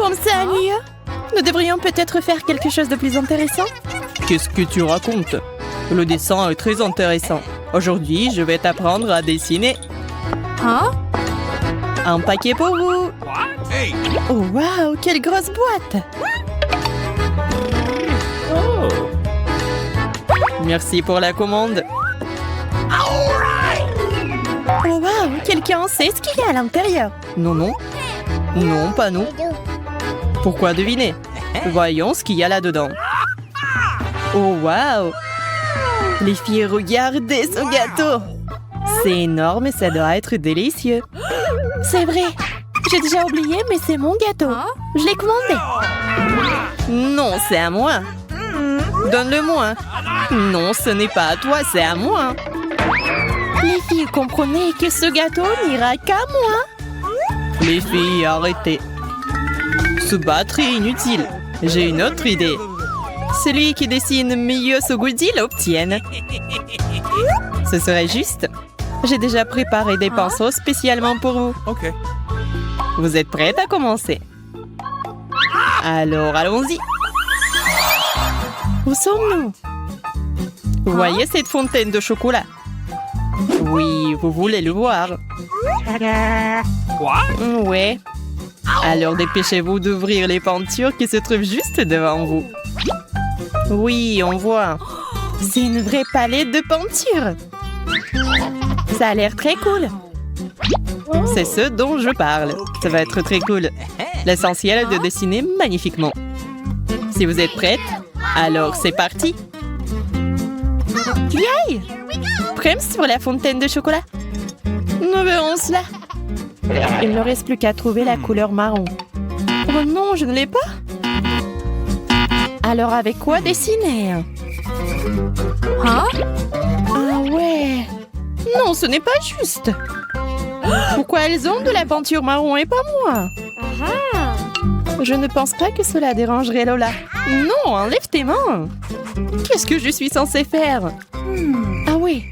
Comme ça, Anya? Nous devrions peut-être faire quelque chose de plus intéressant. Qu'est-ce que tu racontes? Le dessin est très intéressant. Aujourd'hui, je vais t'apprendre à dessiner. Hein? Un paquet pour vous. Oh, waouh, quelle grosse boîte! Merci pour la commande. Oh, waouh, quelqu'un sait ce qu'il y a à l'intérieur. Non, non. Non, pas nous. Pourquoi deviner? Voyons ce qu'il y a là-dedans. Oh, waouh! Les filles, regardez ce gâteau! C'est énorme et ça doit être délicieux. C'est vrai. J'ai déjà oublié, mais c'est mon gâteau. Je l'ai commandé. Non, c'est à moi. Donne-le-moi. Non, ce n'est pas à toi, c'est à moi. Les filles, comprenez que ce gâteau n'ira qu'à moi. Les filles, arrêtez. Se battre est inutile. J'ai une autre idée. Celui qui dessine mieux ce goodie l'obtienne. Ce serait juste. J'ai déjà préparé des pinceaux spécialement pour vous. OK. Vous êtes prête à commencer? Alors, allons-y. Où sommes-nous? Vous voyez cette fontaine de chocolat? Oui, vous voulez le voir. Ouais. Alors dépêchez-vous d'ouvrir les peintures qui se trouvent juste devant vous. Oui, on voit. C'est une vraie palette de peinture. Ça a l'air très cool. C'est ce dont je parle. Ça va être très cool. L'essentiel est de dessiner magnifiquement. Si vous êtes prête, alors c'est parti. Yay! Prêt sur la fontaine de chocolat? Nous verrons cela. Il ne reste plus qu'à trouver la couleur marron. Oh non, je ne l'ai pas. Alors avec quoi dessiner? Hein? Ah ouais. Non, ce n'est pas juste. Pourquoi elles ont de la peinture marron et pas moi? Je ne pense pas que cela dérangerait Lola. Non, enlève tes mains. Qu'est-ce que je suis censée faire? Ah oui.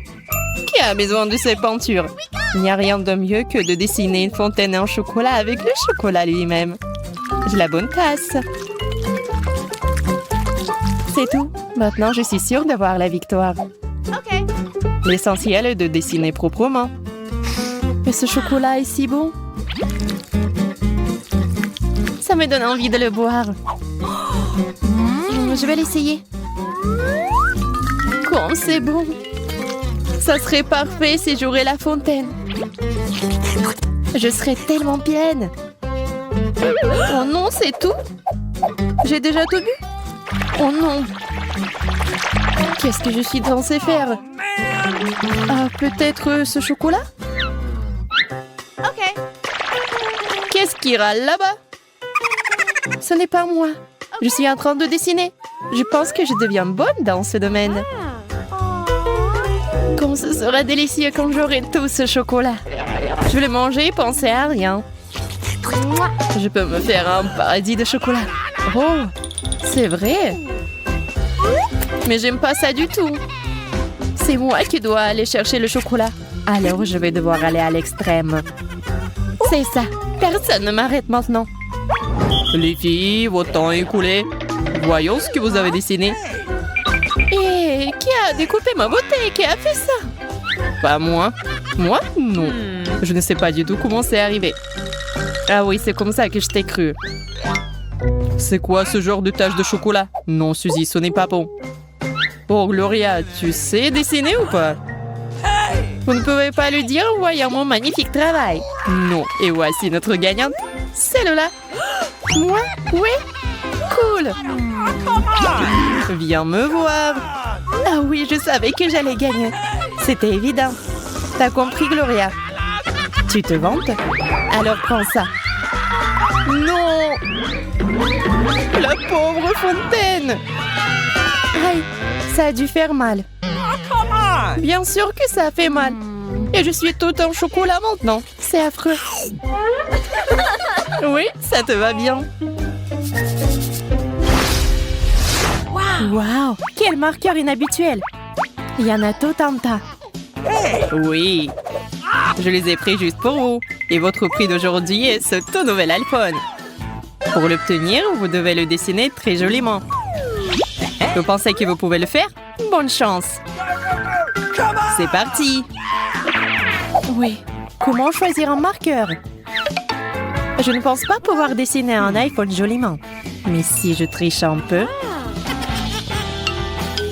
Qui a besoin de ces peintures? Il n'y a rien de mieux que de dessiner une fontaine en chocolat avec le chocolat lui-même. J'ai la bonne tasse. C'est tout. Maintenant, je suis sûre d'avoir la victoire. L'essentiel est de dessiner proprement. Mais ce chocolat est si bon. Ça me donne envie de le boire. Je vais l'essayer. Comme c'est bon. Ça serait parfait si j'aurais la fontaine. Je serais tellement pleine. Oh non, c'est tout? J'ai déjà tout bu? Oh non. Qu'est-ce que je suis censée faire? Ah, peut-être ce chocolat? Ok. Qu'est-ce qui râle là-bas? Ce n'est pas moi. Je suis en train de dessiner. Je pense que je deviens bonne dans ce domaine. Comme ce sera délicieux quand j'aurai tout ce chocolat. Je vais le manger et penser à rien. Je peux me faire un paradis de chocolat. Oh, c'est vrai. Mais j'aime pas ça du tout. C'est moi qui dois aller chercher le chocolat. Alors je vais devoir aller à l'extrême. C'est ça. Personne ne m'arrête maintenant. Les filles, votre temps est écoulé. Voyons ce que vous avez dessiné. Et qui a découpé ma beauté? Qui a fait ça? Pas moi. Moi? Non. Je ne sais pas du tout comment c'est arrivé. Ah oui, c'est comme ça que je t'ai cru. C'est quoi ce genre de tache de chocolat? Non, Suzy, ce n'est pas bon. Oh, Gloria, tu sais dessiner ou pas? Vous ne pouvez pas le dire en voyant mon magnifique travail. Non. Et voici notre gagnante. C'est Lola. Moi? Oui? Cool. Viens me voir. Ah oui, je savais que j'allais gagner. C'était évident. T'as compris, Gloria? Tu te vantes? Alors prends ça. Non! La pauvre fontaine! Aïe, ça a dû faire mal. Bien sûr que ça a fait mal. Et je suis tout en chocolat maintenant. C'est affreux. Oui, ça te va bien. Waouh! Quel marqueur inhabituel! Il y en a tout un tas. Oui. Je les ai pris juste pour vous. Et votre prix d'aujourd'hui est ce tout nouvel iPhone. Pour l'obtenir, vous devez le dessiner très joliment. Vous pensez que vous pouvez le faire? Bonne chance! C'est parti! Oui. Comment choisir un marqueur? Je ne pense pas pouvoir dessiner un iPhone joliment. Mais si je triche un peu...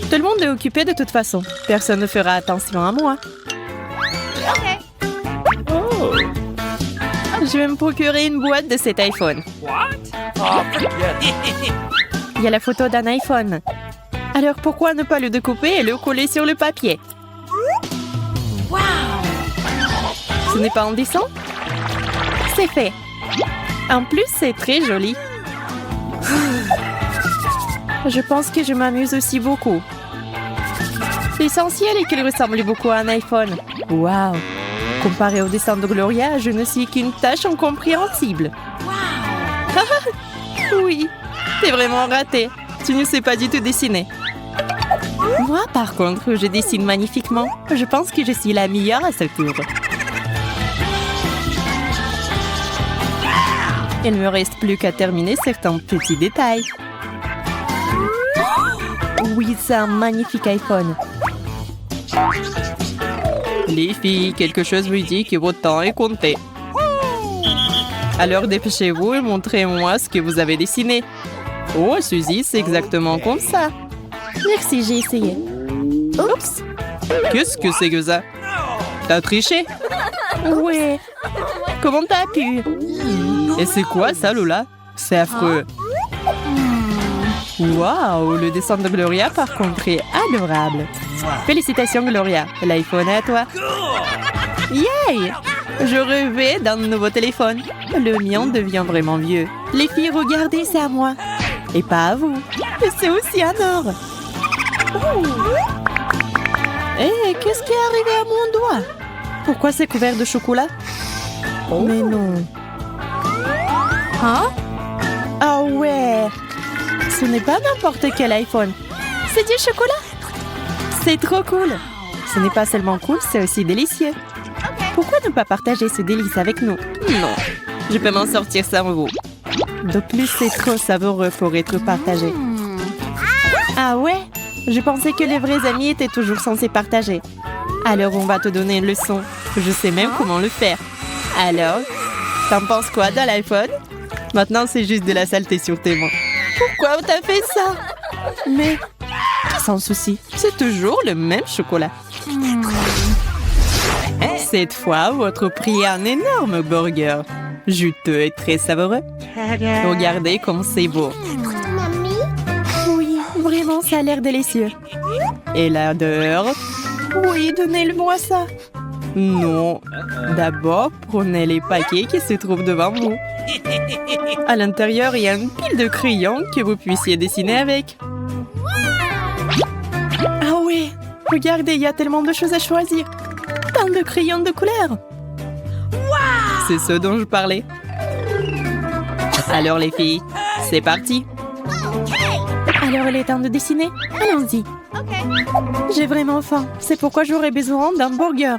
Tout le monde est occupé de toute façon. Personne ne fera attention à moi. Oh. Je vais me procurer une boîte de cet iPhone. Il y a la photo d'un iPhone. Alors pourquoi ne pas le découper et le coller sur le papier? Ce n'est pas en dessin? C'est fait. En plus, c'est très joli. Je pense que je m'amuse aussi beaucoup. L'essentiel est qu'il ressemble beaucoup à un iPhone. Waouh! Comparé au dessin de Gloria, je ne suis qu'une tâche incompréhensible. Oui, t'es vraiment raté. Tu ne sais pas du tout dessiner. Moi, par contre, je dessine magnifiquement. Je pense que je suis la meilleure à ce tour. Il ne me reste plus qu'à terminer certains petits détails. Oui, c'est un magnifique iPhone. Les filles, quelque chose me dit que votre temps est compté. Alors dépêchez-vous et montrez-moi ce que vous avez dessiné. Oh, Suzy, c'est exactement comme ça. Merci, j'ai essayé. Oups! Qu'est-ce que c'est que ça? T'as triché? Ouais. Comment t'as pu? Et c'est quoi ça, Lola? C'est affreux. Waouh, le dessin de Gloria, par contre, est adorable. Félicitations, Gloria. L'iPhone est à toi. Yay! Je rêvais d'un nouveau téléphone. Le mien devient vraiment vieux. Les filles, regardez, c'est à moi. Et pas à vous. Et c'est aussi un or. Hé, qu'est-ce qui est arrivé à mon doigt? Pourquoi c'est couvert de chocolat? Mais non. Hein? Ah ouais. Ce n'est pas n'importe quel iPhone. C'est du chocolat. C'est trop cool. Ce n'est pas seulement cool, c'est aussi délicieux. Pourquoi ne pas partager ce délice avec nous? Non, je peux m'en sortir sans vous. De plus, c'est trop savoureux pour être partagé. Ah ouais? Je pensais que les vrais amis étaient toujours censés partager. Alors, on va te donner une leçon. Je sais même comment le faire. Alors, t'en penses quoi de l'iPhone? Maintenant, c'est juste de la saleté sur tes mains. Pourquoi t'as fait ça? Mais, sans souci, c'est toujours le même chocolat. Cette fois, votre prix est un énorme burger. Juteux et très savoureux. Regardez comme c'est beau. Oui, vraiment, ça a l'air délicieux. Et l'odeur? Oui, donnez-le-moi ça. Non. D'abord, prenez les paquets qui se trouvent devant vous. À l'intérieur, il y a une pile de crayons que vous puissiez dessiner avec. Ah oui, regardez, il y a tellement de choses à choisir. Tant de crayons de couleur. C'est ce dont je parlais. Alors les filles, c'est parti. Alors il est temps de dessiner. Allons-y. J'ai vraiment faim. C'est pourquoi j'aurais besoin d'un burger.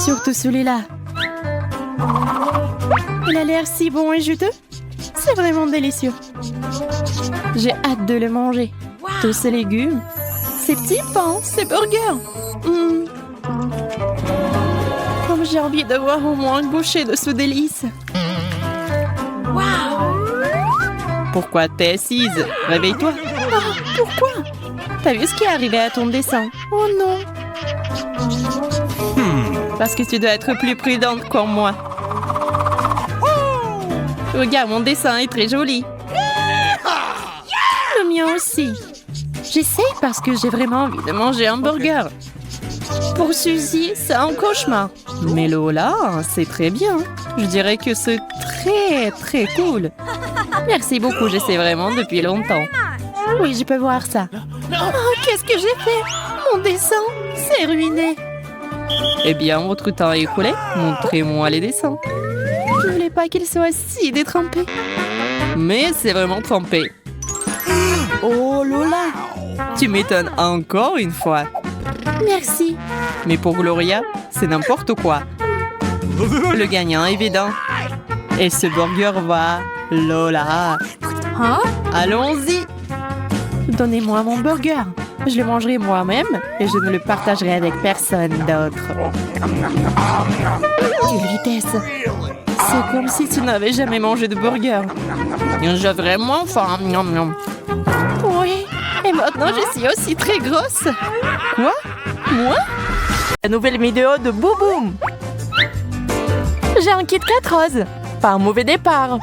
Surtout celui-là. Il a l'air si bon et juteux. C'est vraiment délicieux. J'ai hâte de le manger. Tous ces légumes, ces petits pains, ces burgers. Comme j'ai envie d'avoir au moins une bouchée de ce délice. Pourquoi t'es assise? Réveille-toi. Oh, pourquoi? T'as vu ce qui est arrivé à ton dessin? Oh non. Parce que tu dois être plus prudente comme moi. Regarde, mon dessin est très joli. Le mien aussi. J'essaie parce que j'ai vraiment envie de manger un burger. Pour Suzy, c'est un cauchemar. Mais Lola, c'est très bien. Je dirais que c'est très, très cool. Merci beaucoup, j'essaie vraiment depuis longtemps. Oui, je peux voir ça. Oh, qu'est-ce que j'ai fait? Mon dessin, c'est ruiné. Eh bien, votre temps est écoulé. Montrez-moi les dessins. Je ne voulais pas qu'il soit si détrempé. Mais c'est vraiment trempé. Oh Lola! Tu m'étonnes encore une fois. Merci. Mais pour Gloria, c'est n'importe quoi. Le gagnant est évident. Et ce burger va Lola. Hein? Allons-y. Donnez-moi mon burger. Je le mangerai moi-même et je ne le partagerai avec personne d'autre. Quelle vitesse! C'est comme si tu n'avais jamais mangé de burger. J'ai vraiment faim. Miam, miam. Oui, et maintenant je suis aussi très grosse. Quoi? Moi? La nouvelle vidéo de Bouboum. J'ai un Kit Kat rose. Pas un mauvais départ.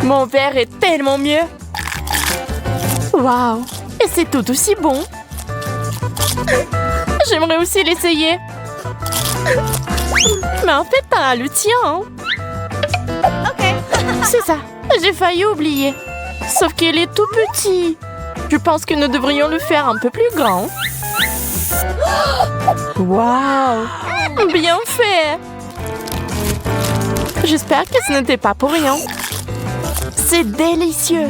Mon verre est tellement mieux. Waouh! Et c'est tout aussi bon. J'aimerais aussi l'essayer. Mais en fait, t'as le tien. Hein? C'est ça. J'ai failli oublier. Sauf qu'il est tout petit. Je pense que nous devrions le faire un peu plus grand. Waouh! Bien fait! J'espère que ce n'était pas pour rien. C'est délicieux.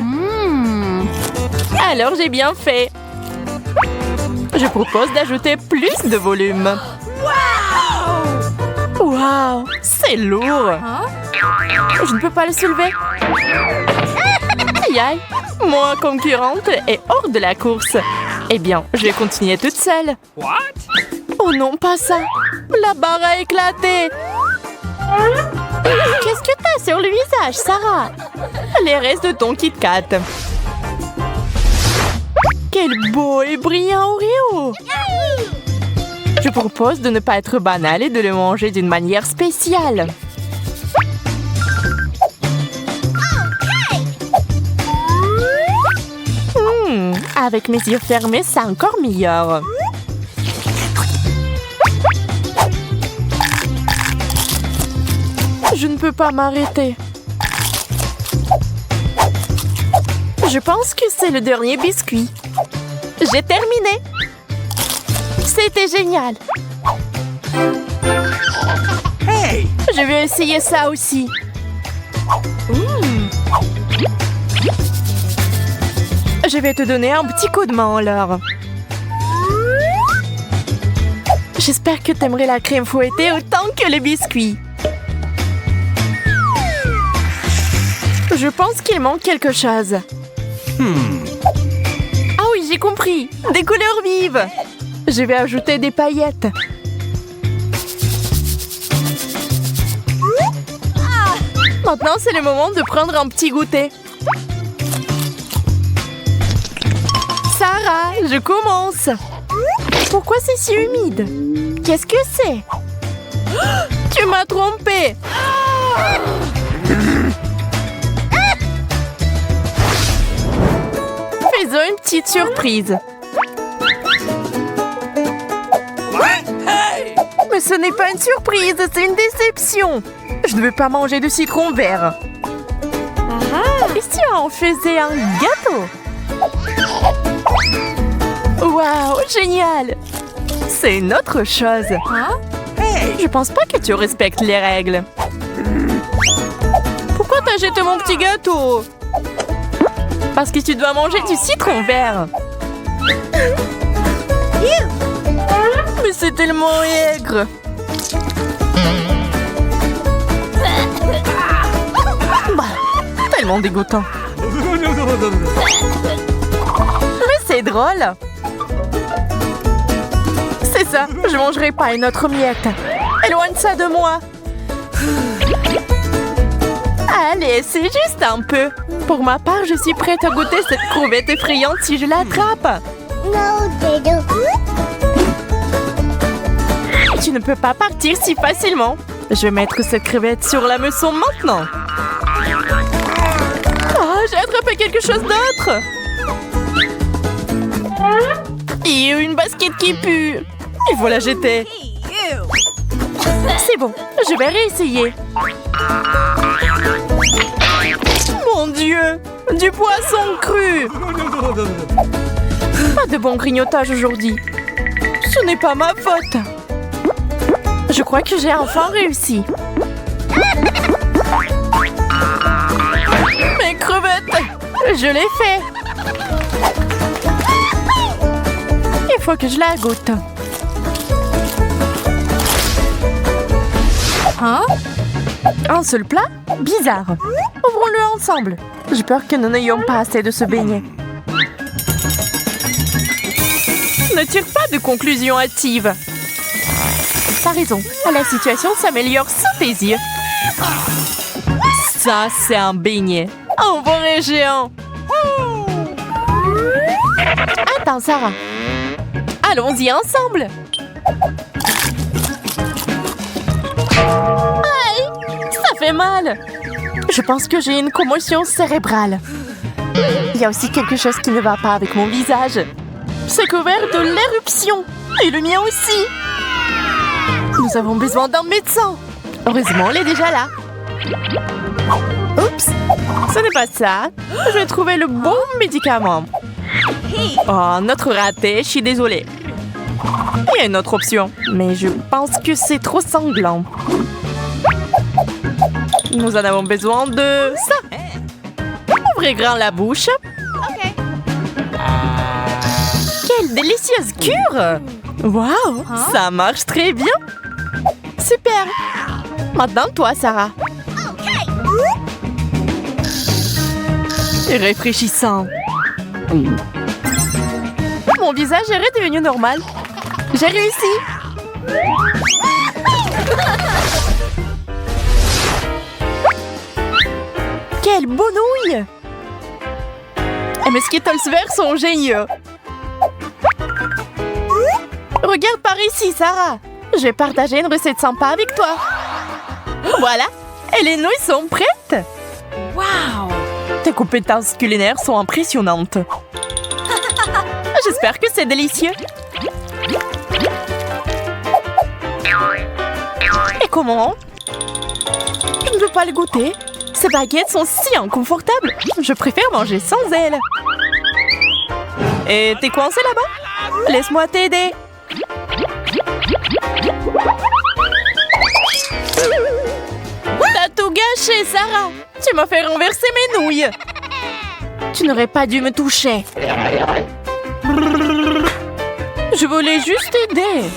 Alors j'ai bien fait. Je propose d'ajouter plus de volume. Waouh! C'est lourd. Je ne peux pas le soulever. Aïe aïe! Mon concurrente est hors de la course. Eh bien, je vais continuer toute seule. Oh non, pas ça! La barre a éclaté! Qu'est-ce que t'as sur le visage, Sarah? Les restes de ton Kit Kat. Quel beau et brillant Oreo! Je propose de ne pas être banal et de le manger d'une manière spéciale. Avec mes yeux fermés, c'est encore meilleur. Je ne peux pas m'arrêter. Je pense que c'est le dernier biscuit. J'ai terminé. C'était génial. Hey! Je vais essayer ça aussi. Je vais te donner un petit coup de main alors. J'espère que t'aimerais la crème fouettée autant que les biscuits. Je pense qu'il manque quelque chose. Ah oui, j'ai compris. Des couleurs vives. Je vais ajouter des paillettes. Maintenant, c'est le moment de prendre un petit goûter. Sarah, je commence. Pourquoi c'est si humide? Qu'est-ce que c'est? Tu m'as trompée. Faisons une petite surprise. Mais ce n'est pas une surprise, c'est une déception. Je ne veux pas manger de citron vert. Et si on faisait un gâteau? Waouh, génial! C'est une autre chose. Je pense pas que tu respectes les règles. Pourquoi t'as jeté mon petit gâteau? Parce que tu dois manger du citron vert. Mais c'est tellement aigre. Bah, tellement dégoûtant. Mais c'est drôle. C'est ça, je mangerai pas une autre miette. Éloigne ça de moi. Allez, c'est juste un peu. Pour ma part, je suis prête à goûter cette crevette effrayante si je l'attrape. Tu ne peux pas partir si facilement. Je vais mettre cette crevette sur la meçon maintenant. Oh, j'ai attrapé quelque chose d'autre. Et une basket qui pue. Il faut la jeter. C'est bon, je vais réessayer. Mon Dieu, du poisson cru. Pas de bon grignotage aujourd'hui. Ce n'est pas ma faute. Je crois que j'ai enfin réussi. Mes crevettes, je l'ai fait. Il faut que je la goûte. Hein? Un seul plat? Bizarre. Ouvrons-le ensemble. J'ai peur que nous n'ayons pas assez de ce beignet. Ne tire pas de conclusion hâtive. T'as raison, la situation s'améliore sous tes yeux. Ça, c'est un beignet. Un vrai géant. Attends, Sarah. Allons-y ensemble. Aïe, ça fait mal. Je pense que j'ai une commotion cérébrale. Il y a aussi quelque chose qui ne va pas avec mon visage. C'est couvert de l'éruption. Et le mien aussi. Nous avons besoin d'un médecin. Heureusement, elle est déjà là. Oups, ce n'est pas ça. Je vais trouver le bon médicament. Oh, notre raté, je suis désolée. Il y a une autre option, mais je pense que c'est trop sanglant. Nous en avons besoin de ça. Ouvrez grand la bouche. Quelle délicieuse cure! Waouh, ça marche très bien. Super. Maintenant, toi, Sarah. Réfléchissant. Mon visage est redevenu normal. J'ai réussi. Quelle bonouille! Mes Skittles verts sont géniaux. Regarde par ici, Sarah. Je vais partager une recette sympa avec toi. Voilà, et les nouilles sont prêtes. Waouh! Tes compétences culinaires sont impressionnantes. J'espère que c'est délicieux. Et comment? Je ne veux pas le goûter. Ces baguettes sont si inconfortables. Je préfère manger sans elles. Et t'es coincé là-bas? Laisse-moi t'aider. T'as tout gâché, Sarah. Tu m'as fait renverser mes nouilles. Tu n'aurais pas dû me toucher. Je voulais juste t'aider.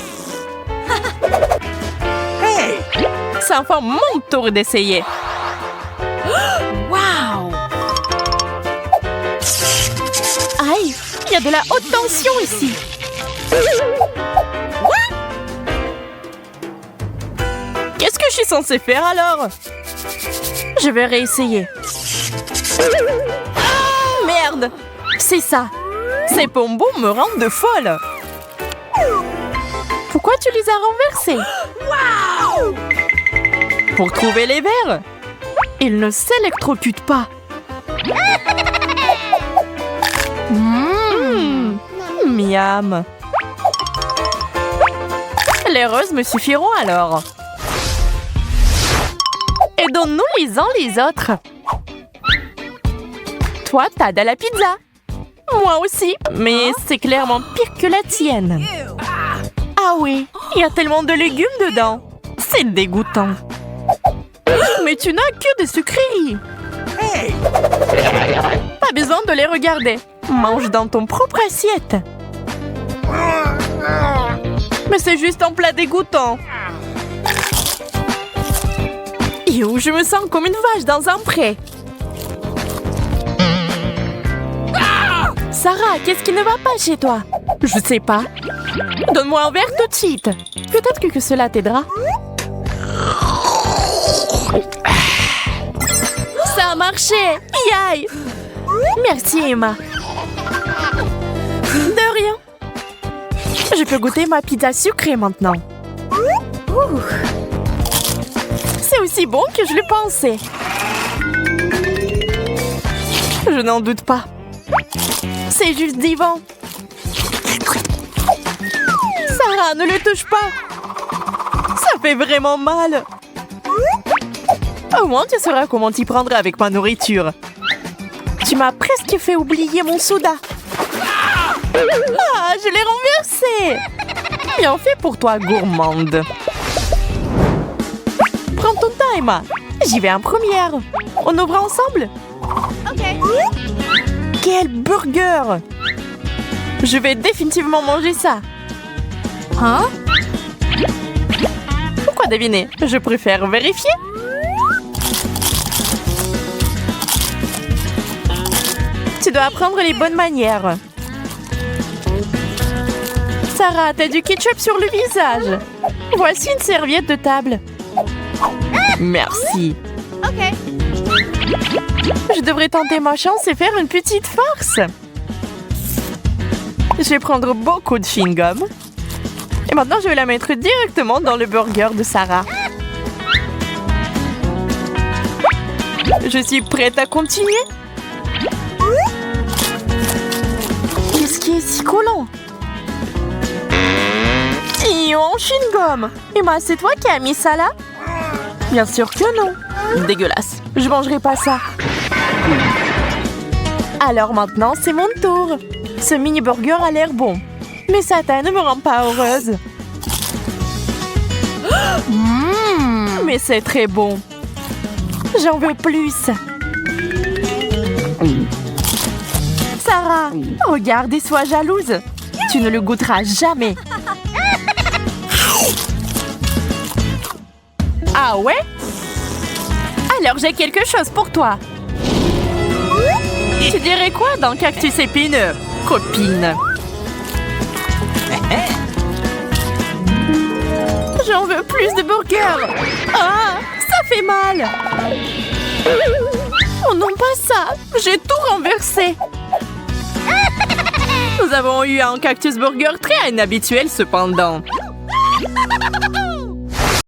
C'est enfin mon tour d'essayer. Waouh! Aïe, il y a de la haute tension ici. Qu'est-ce que je suis censée faire alors? Je vais réessayer. Merde! C'est ça. Ces bonbons me rendent folle. Pourquoi tu les as renversés? Wow! Pour trouver les verres. Ils ne s'électrocutent pas. Miam. Les roses me suffiront alors. Et donne-nous les uns les autres. Toi, t'as de la pizza. Moi aussi, mais c'est clairement pire que la tienne. Ah oui, il y a tellement de légumes dedans. C'est dégoûtant. Mais tu n'as que des sucreries. Pas besoin de les regarder. Mange dans ton propre assiette. Mais c'est juste un plat dégoûtant. Yo, je me sens comme une vache dans un pré. Sarah, qu'est-ce qui ne va pas chez toi? Je sais pas. Donne-moi un verre tout de suite. Peut-être que cela t'aidera. Ça a marché. Yaï. Merci, Emma. De rien. Je peux goûter ma pizza sucrée maintenant. C'est aussi bon que je le pensais. Je n'en doute pas. C'est juste divin. Sarah, ne le touche pas. Ça fait vraiment mal. Au moins, tu sauras comment t'y prendre avec ma nourriture. Tu m'as presque fait oublier mon soda. Ah, je l'ai renversé. Bien fait pour toi, gourmande. Prends ton temps, Emma. J'y vais en première. On ouvre ensemble? Ok. Quel burger! Je vais définitivement manger ça. Hein? Pourquoi deviner? Je préfère vérifier. Tu dois apprendre les bonnes manières. Sarah, t'as du ketchup sur le visage. Voici une serviette de table. Merci. Ok. Je devrais tenter ma chance et faire une petite farce. Je vais prendre beaucoup de chewing-gum. Et maintenant, je vais la mettre directement dans le burger de Sarah. Je suis prête à continuer. Qu'est-ce qui est si collant? Et en chewing-gum. Et moi, c'est toi qui as mis ça là? Bien sûr que non. Dégueulasse. Je mangerai pas ça. Alors maintenant, c'est mon tour. Ce mini-burger a l'air bon. Mais Satan ne me rend pas heureuse. Mais c'est très bon. J'en veux plus. Sarah, regarde et sois jalouse. Tu ne le goûteras jamais. Ah ouais? Alors j'ai quelque chose pour toi. Tu dirais quoi dans Cactus épineux, copine? J'en veux plus de burgers. Ah, ça fait mal. Oh non, pas ça. J'ai tout renversé. Nous avons eu un cactus burger très inhabituel cependant.